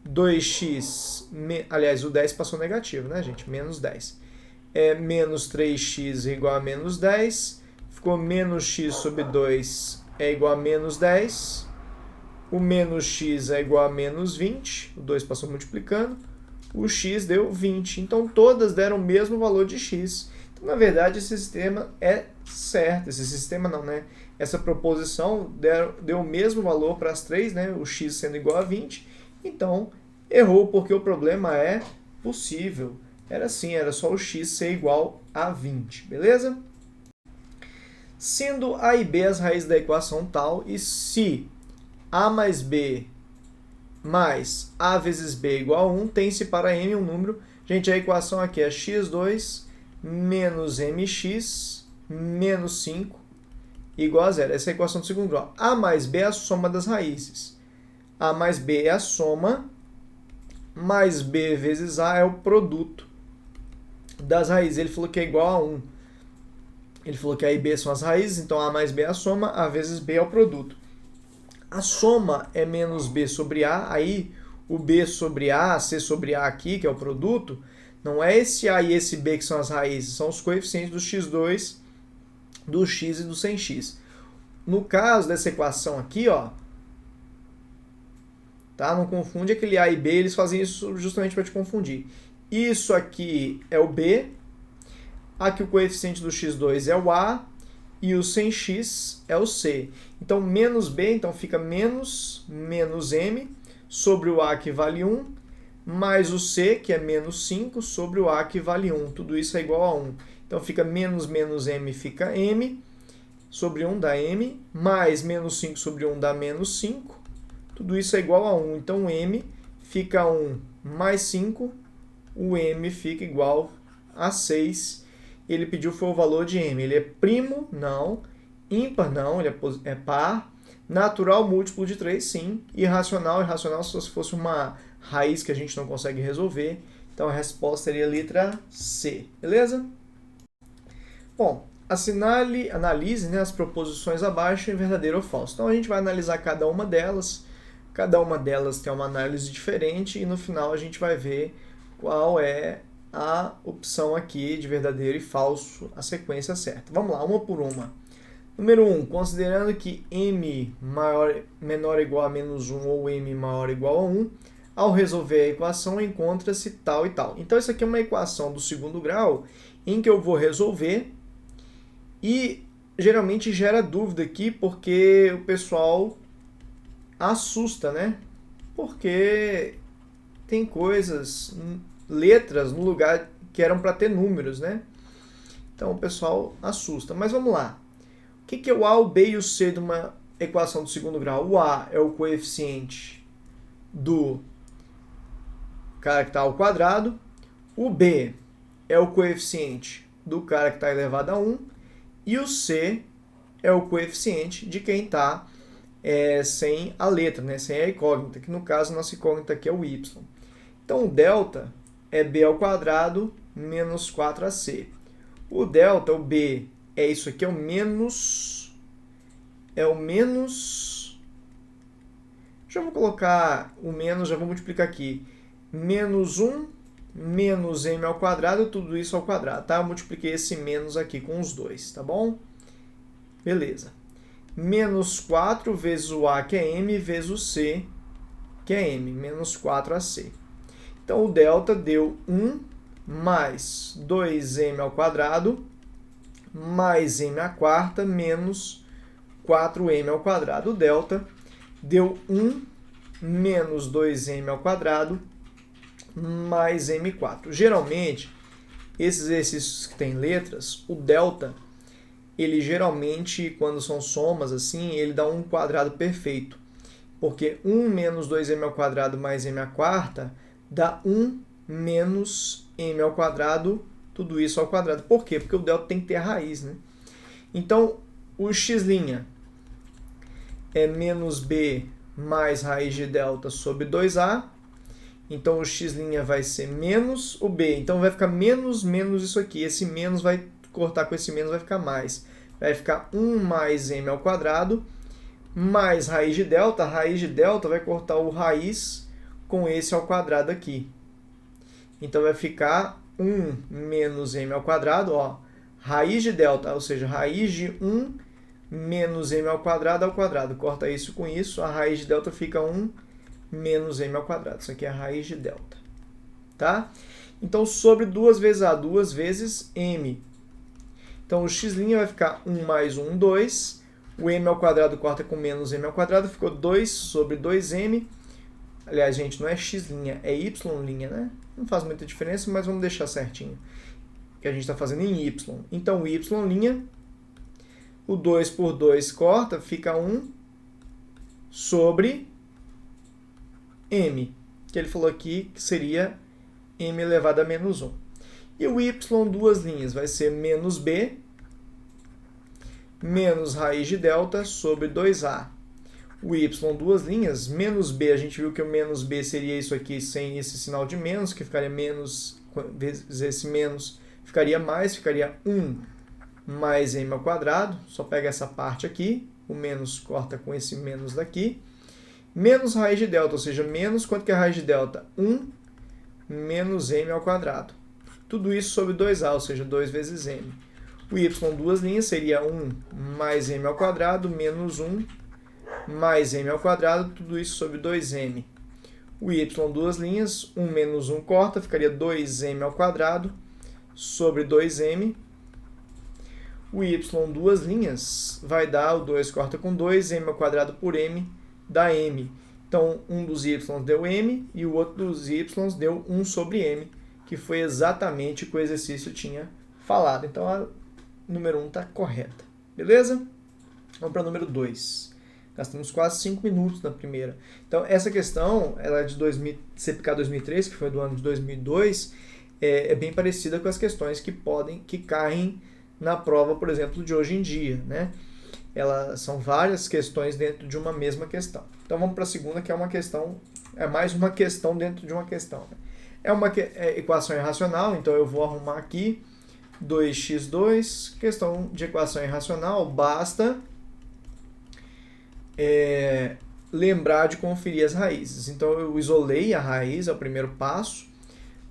2x, aliás, o 10 passou negativo, né, gente? Menos 10. Menos 3x é igual a menos 10. Ficou menos x sobre 2 é igual a menos 10. O menos x é igual a menos 20. O 2 passou multiplicando. O x deu 20. Então, todas deram o mesmo valor de x. Então, na verdade, esse sistema é certo. Esse sistema não, né? Essa proposição deu o mesmo valor para as três, né? O x sendo igual a 20. Então, errou porque o problema é possível. Era assim, era só o x ser igual a 20, beleza? Sendo a e b as raízes da equação tal, e se a mais b mais a vezes b igual a 1, tem-se para m um número. Gente, a equação aqui é x2 menos mx menos 5 igual a 0. Essa é a equação do segundo grau. A mais b é a soma das raízes. A mais b é a soma, mais b vezes a é o produto das raízes. Ele falou que é igual a 1. Ele falou que a e b são as raízes, então a mais b é a soma, a vezes b é o produto. A soma é menos b sobre a, aí o b sobre a, c sobre a aqui, que é o produto, Não é esse A e esse B que são as raízes, são os coeficientes do x2, do x e do sem x. No caso dessa equação aqui, ó, tá? Não confunde aquele A e B, eles fazem isso justamente para te confundir. Isso aqui é o B, aqui o coeficiente do x2 é o A, e o sem x é o C. Então, menos B, então fica menos M, sobre o A que vale 1, mais o C, que é menos 5, sobre o A que vale 1. Tudo isso é igual a 1. Então, fica menos M, fica M, sobre 1 dá M, mais menos 5 sobre 1 dá menos 5. Tudo isso é igual a 1. Então, M fica 1 mais 5, o M fica igual a 6. Ele pediu foi o valor de M. Ele é primo? Não. Ímpar? Não. Ele é par. Natural, múltiplo de 3? Sim. Irracional? Irracional se fosse uma raiz que a gente não consegue resolver. Então, a resposta seria a letra C. Beleza? Bom, analise, né, as proposições abaixo em verdadeiro ou falso. Então, a gente vai analisar cada uma delas. Cada uma delas tem uma análise diferente e no final a gente vai ver qual é a opção aqui de verdadeiro e falso, a sequência certa. Vamos lá, uma por uma. Número 1, considerando que m menor ou igual a menos 1 ou m maior ou igual a 1, ao resolver a equação encontra-se tal e tal. Então, isso aqui é uma equação do segundo grau em que eu vou resolver e geralmente gera dúvida aqui porque o pessoal assusta, né? Porque tem coisas, letras no lugar que eram para ter números, né? Então o pessoal assusta. Mas vamos lá. O que é o A, o B e o C de uma equação do segundo grau? O A é o coeficiente do cara que está ao quadrado. O B é o coeficiente do cara que está elevado a 1. E o C é o coeficiente de quem está sem a letra, né? Sem a incógnita, que no caso a nossa incógnita aqui é o y. Então o delta é b ao quadrado menos 4ac. O delta, o b, é isso aqui, é o menos... Já vou colocar o menos, já vou multiplicar aqui. Menos 1 menos m ao quadrado, tudo isso ao quadrado, tá? Eu multipliquei esse menos aqui com os dois, tá bom? Beleza. Menos 4 vezes o a, que é m, vezes o c, que é m, menos 4ac. Então, o delta deu 1 mais 2m ao quadrado mais m à quarta menos 4m ao quadrado. O delta deu 1 menos 2m ao quadrado mais m4. Geralmente, esses exercícios que têm letras, o delta, ele geralmente, quando são somas assim, ele dá um quadrado perfeito. Porque 1 menos 2m ao quadrado mais m à quarta dá 1 menos m ao quadrado, tudo isso ao quadrado. Por quê? Porque o delta tem que ter a raiz, né? Então, o x' é menos b mais raiz de delta sobre 2a. Então, o x' vai ser menos o b. Então, vai ficar menos isso aqui. Esse menos vai cortar com esse menos, vai ficar mais. Vai ficar 1 mais m ao quadrado mais raiz de delta. A raiz de delta vai cortar o raiz com esse ao quadrado aqui. Então, vai ficar 1 menos m ao quadrado, ó, raiz de delta, ou seja, raiz de 1 menos m ao quadrado. Corta isso com isso, a raiz de delta fica 1 menos m ao quadrado. Isso aqui é a raiz de delta. Tá? Então, sobre 2 vezes a, 2 vezes m. Então, o x' vai ficar 1 mais 1, 2. O m ao quadrado corta com menos m ao quadrado, ficou 2 sobre 2m. Aliás, gente, não é x', é y', né? Não faz muita diferença, mas vamos deixar certinho. Que a gente está fazendo em y. Então, o y', o 2 por 2 corta, fica 1 sobre m. Que ele falou aqui que seria m elevado a menos 1. E o y, duas linhas, vai ser menos b, menos raiz de delta sobre 2a. O y, duas linhas, menos b, a gente viu que o menos b seria isso aqui sem esse sinal de menos, que ficaria menos, vezes esse menos, ficaria mais, ficaria 1 mais m ao quadrado, só pega essa parte aqui, o menos corta com esse menos daqui, menos raiz de delta, ou seja, menos, quanto que é a raiz de delta? 1 menos m ao quadrado. tudo isso sobre 2a, ou seja, 2 vezes m. O y duas linhas seria 1 mais m ao quadrado menos 1 mais m ao quadrado, tudo isso sobre 2m. O y duas linhas, 1 menos 1 corta, ficaria 2m ao quadrado sobre 2m. O y duas linhas vai dar, o 2 corta com 2, m ao quadrado por m dá m. Então, um dos y deu m e o outro dos y deu 1 sobre m, que foi exatamente o que o exercício tinha falado. Então, a número 1 está correta. Beleza? Vamos para o número 2. Gastamos quase 5 minutos na primeira. Então, essa questão, ela é de CPK 2003, que foi do ano de 2002, é bem parecida com as questões que caem na prova, por exemplo, de hoje em dia, né? Elas são várias questões dentro de uma mesma questão. Então, vamos para a segunda, que é uma questão, é mais uma questão dentro de uma questão, né? É uma equação irracional, então eu vou arrumar aqui 2x2, questão de equação irracional, basta lembrar de conferir as raízes. Então, eu isolei a raiz, é o primeiro passo,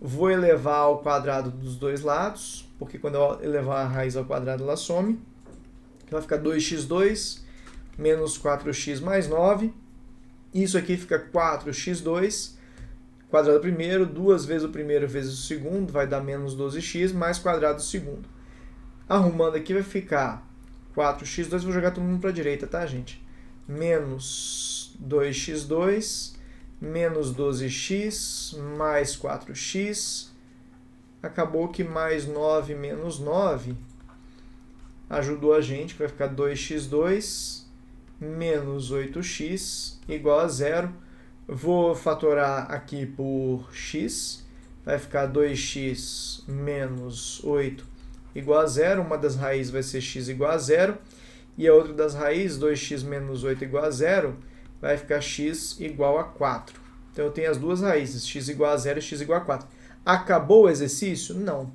vou elevar ao quadrado dos dois lados, porque quando eu elevar a raiz ao quadrado, ela some. Vai ficar 2x2 menos 4x mais 9. Isso aqui fica 4x2, quadrado do primeiro, 2 vezes o primeiro vezes o segundo, vai dar menos 12x, mais quadrado do segundo. Arrumando aqui vai ficar 4x2, vou jogar todo mundo para a direita, tá, gente? Menos 2x2, menos 12x, mais 4x. Acabou que mais 9 menos 9 ajudou a gente, que vai ficar 2x2 menos 8x igual a 0. Vou fatorar aqui por x, vai ficar 2x menos 8 igual a 0. Uma das raízes vai ser x igual a 0. E a outra das raízes, 2x menos 8 igual a 0, vai ficar x igual a 4. Então, eu tenho as duas raízes, x igual a 0 e x igual a 4. Acabou o exercício? Não.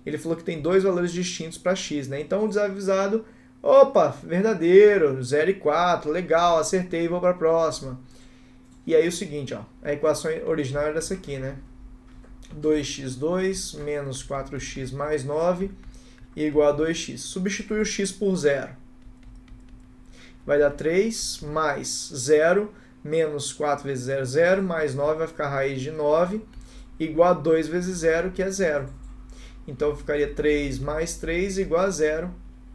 Ele falou que tem dois valores distintos para x, né? Então, o desavisado, opa, verdadeiro, 0 e 4, legal, acertei, vou para a próxima. E aí o seguinte, ó, a equação original era essa aqui, né? 2x2 menos 4x mais 9 igual a 2x. Substitui o x por 0. Vai dar 3 mais 0 menos 4 vezes 0, 0, mais 9 vai ficar a raiz de 9 igual a 2 vezes 0, que é 0. Então, ficaria 3 mais 3 igual a 0,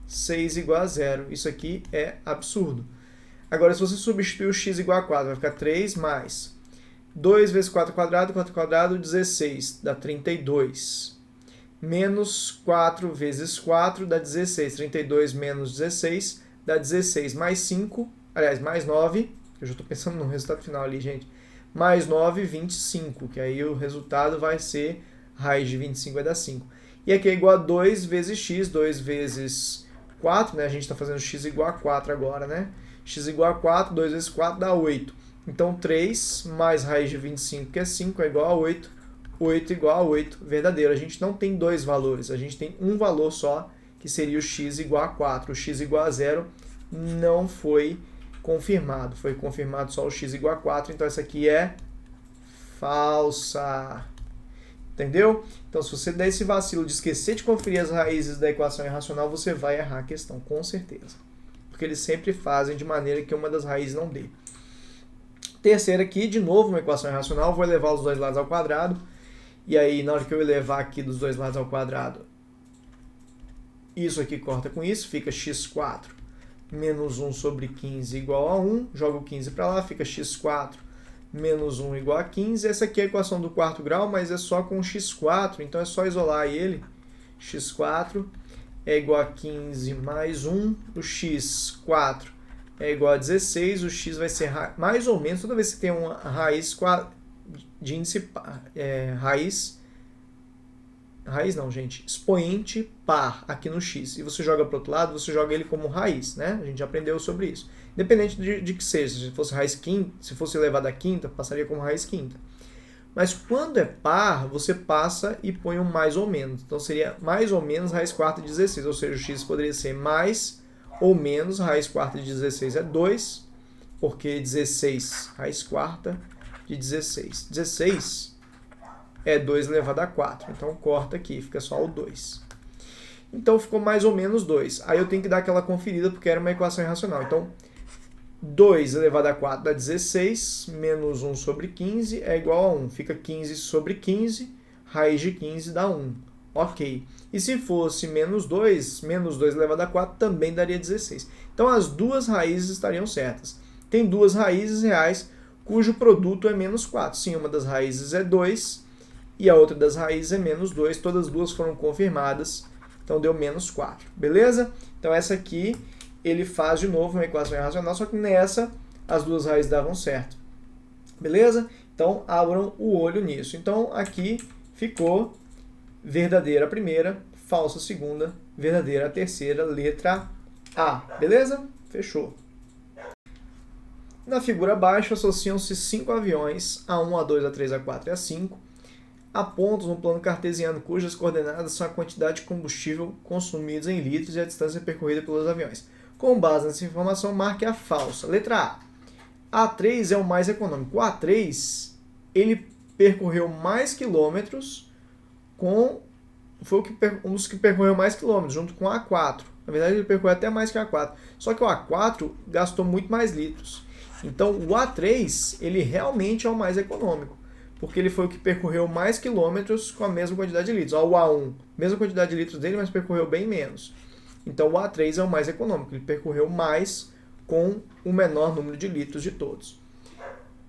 6 igual a 0. Isso aqui é absurdo. Agora, se você substituir o x igual a 4, vai ficar 3 mais 2 vezes 4 quadrado, 16, dá 32. Menos 4 vezes 4 dá 16. 32 menos 16 dá 16. Mais 5, aliás, mais 9, eu já estou pensando no resultado final ali, gente. Mais 9, 25, que aí o resultado vai ser, raiz de 25 vai dar 5. E aqui é igual a 2 vezes x, 2 vezes 4, né? A gente está fazendo x igual a 4 agora, né? X igual a 4, 2 vezes 4 dá 8. Então, 3 mais raiz de 25, que é 5, é igual a 8. 8 igual a 8, verdadeiro. A gente não tem dois valores, a gente tem um valor só, que seria o x igual a 4. O x igual a 0 não foi confirmado. Foi confirmado só o x igual a 4, então essa aqui é falsa. Entendeu? Então, se você der esse vacilo de esquecer de conferir as raízes da equação irracional, você vai errar a questão, com certeza. Porque eles sempre fazem de maneira que uma das raízes não dê. Terceira aqui, de novo, uma equação irracional, vou elevar os dois lados ao quadrado. E aí, na hora que eu elevar aqui dos dois lados ao quadrado, isso aqui corta com isso, fica x4 menos 1 sobre 15 igual a 1. Jogo 15 para lá, fica x4 menos 1 igual a 15. Essa aqui é a equação do quarto grau, mas é só com x4, então é só isolar ele. x4 é igual a 15 mais 1, o x4 é igual a 16, o x vai ser mais ou menos, toda vez que tem uma raiz de índice raiz não, gente, expoente par aqui no x, e você joga para o outro lado, você joga ele como raiz, né? A gente já aprendeu sobre isso. Independente de que seja, se fosse raiz quinta, se fosse elevado à quinta, passaria como raiz quinta. Mas quando é par, você passa e põe um mais ou menos. Então seria mais ou menos raiz quarta de 16, ou seja, o x poderia ser mais ou menos raiz quarta de 16 é 2, porque 16 raiz quarta de 16. 16 é 2 elevado a 4. Então corta aqui, fica só o 2. Então ficou mais ou menos 2. Aí eu tenho que dar aquela conferida porque era uma equação irracional. Então 2 elevado a 4 dá 16, menos 1 sobre 15 é igual a 1. Fica 15 sobre 15, raiz de 15 dá 1. Ok. E se fosse menos 2 elevado a 4 também daria 16. Então as duas raízes estariam certas. Tem duas raízes reais cujo produto é menos 4. Sim, uma das raízes é 2 e a outra das raízes é menos 2. Todas as duas foram confirmadas, então deu menos 4. Beleza? Então essa aqui ele faz de novo uma equação irracional, só que nessa as duas raízes davam certo. Beleza? Então abram o olho nisso. Então aqui ficou verdadeira a primeira, falsa a segunda, verdadeira a terceira, letra A. Beleza? Fechou. Na figura abaixo, associam-se 5 aviões, A1, A2, A3, A4 e A5, a pontos no plano cartesiano cujas coordenadas são a quantidade de combustível consumidos em litros e a distância percorrida pelos aviões. Com base nessa informação, marque a falsa. Letra A. A3 é o mais econômico. O A3, ele percorreu mais quilômetros foi um dos que percorreu mais quilômetros, junto com o A4. Na verdade, ele percorreu até mais que o A4. Só que o A4 gastou muito mais litros. Então, o A3, ele realmente é o mais econômico, porque ele foi o que percorreu mais quilômetros com a mesma quantidade de litros. O A1, mesma quantidade de litros dele, mas percorreu bem menos. Então, o A3 é o mais econômico, ele percorreu mais com o menor número de litros de todos.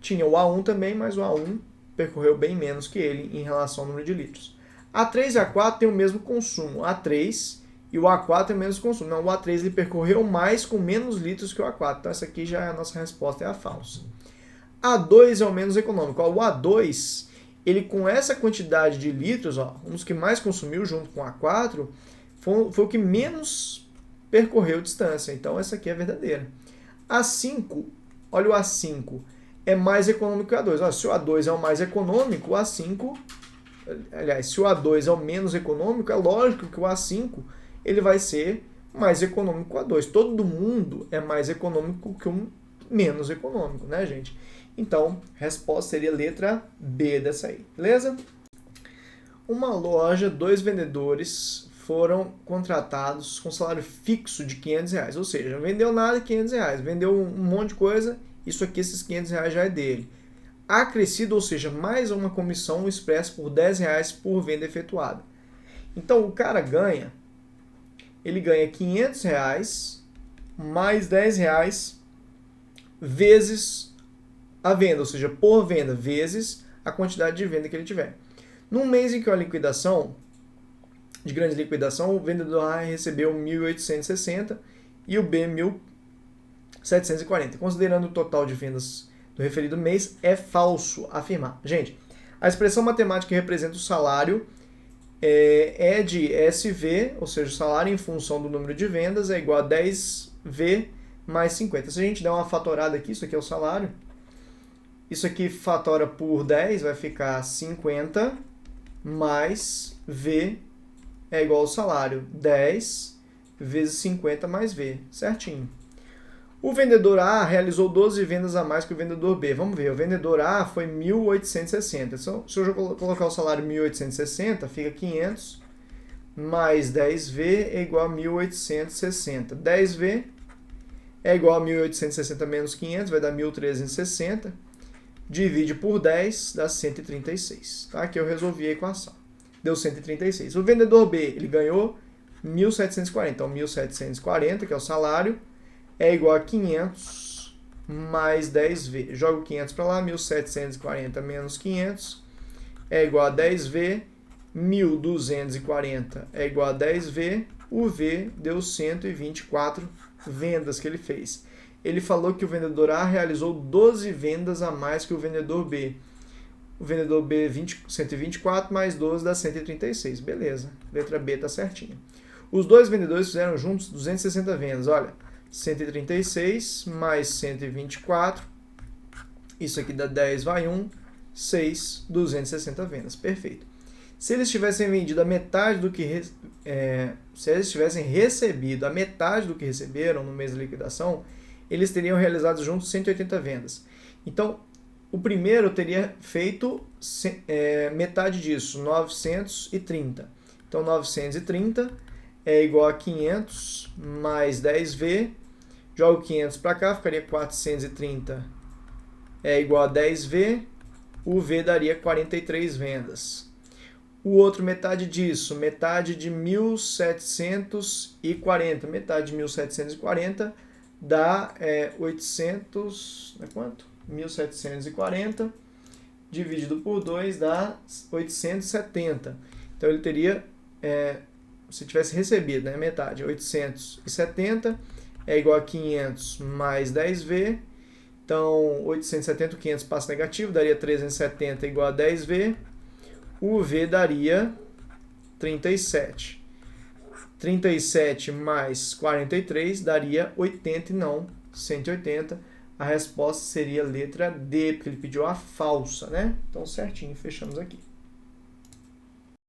Tinha o A1 também, mas o A1 percorreu bem menos que ele em relação ao número de litros. A3 e A4 têm o mesmo consumo. A3 e o A4 têm o mesmo consumo. Não, o A3 ele percorreu mais com menos litros que o A4. Então essa aqui já é a nossa resposta, é a falsa. A2 é o menos econômico. O A2, ele com essa quantidade de litros, um dos que mais consumiu junto com o A4, foi o que menos percorreu distância. Então essa aqui é verdadeira. A5, olha o A5, é mais econômico que o A2. Se o A2 é o mais econômico, o A5... Aliás, se o A2 é o menos econômico, é lógico que o A5 ele vai ser mais econômico que o A2. Todo mundo é mais econômico que um menos econômico, né, gente? Então, a resposta seria letra B dessa aí, beleza? Uma loja, 2 vendedores foram contratados com salário fixo de R$500, ou seja, não vendeu nada, R$500, vendeu um monte de coisa, isso aqui, esses R$500 já é dele. Acrescido, ou seja, mais uma comissão expressa por R$10 por venda efetuada. Então o cara ganha, ele ganha R$500 mais R$10 vezes a venda, ou seja, por venda, vezes a quantidade de venda que ele tiver. Num mês em que é uma liquidação, de grande liquidação, o vendedor A recebeu 1.860 e o B 1.740. Considerando o total de vendas do referido mês, é falso afirmar. Gente, a expressão matemática que representa o salário é de SV, ou seja, o salário em função do número de vendas é igual a 10V mais 50. Se a gente der uma fatorada aqui, isso aqui é o salário, isso aqui fatora por 10, vai ficar 50 mais V é igual ao salário. 10 vezes 50 mais V, certinho. O vendedor A realizou 12 vendas a mais que o vendedor B. Vamos ver, o vendedor A foi 1.860. Então, se eu colocar o salário 1.860, fica 500 mais 10V é igual a 1.860. 10V é igual a 1.860 menos 500, vai dar 1.360. Divide por 10, dá 136. Tá? Aqui eu resolvi a equação. Deu 136. O vendedor B, ele ganhou 1.740. Então, 1.740, que é o salário, é igual a 500 mais 10V. Jogo 500 para lá, 1.740 menos 500 é igual a 10V. 1.240 é igual a 10V. O V deu 124 vendas que ele fez. Ele falou que o vendedor A realizou 12 vendas a mais que o vendedor B. O vendedor B, 124 mais 12 dá 136. Beleza, letra B está certinha. Os dois vendedores fizeram juntos 260 vendas. Olha, 136 mais 124, isso aqui dá 10, vai 1, 6, 260 vendas. Perfeito. Se eles tivessem vendido a metade do que... se eles tivessem recebido a metade do que receberam no mês de liquidação, eles teriam realizado juntos 180 vendas. Então, O primeiro teria feito metade disso, 930. Então, 930 é igual a 500 mais 10V. Jogo 500 para cá, ficaria 430 é igual a 10V. O V daria 43 vendas. O outro metade disso, metade de 1740. Metade de 1740 dá 800... É quanto? 1740 dividido por 2 dá 870. Então ele teria, se tivesse recebido, né, metade, 870 é igual a 500 mais 10V. Então 870, 500 passa negativo, daria 370 igual a 10V. O V daria 37. 37 mais 43 daria 80 e não 180. A resposta seria a letra D, porque ele pediu a falsa, né? Então, certinho, fechamos aqui.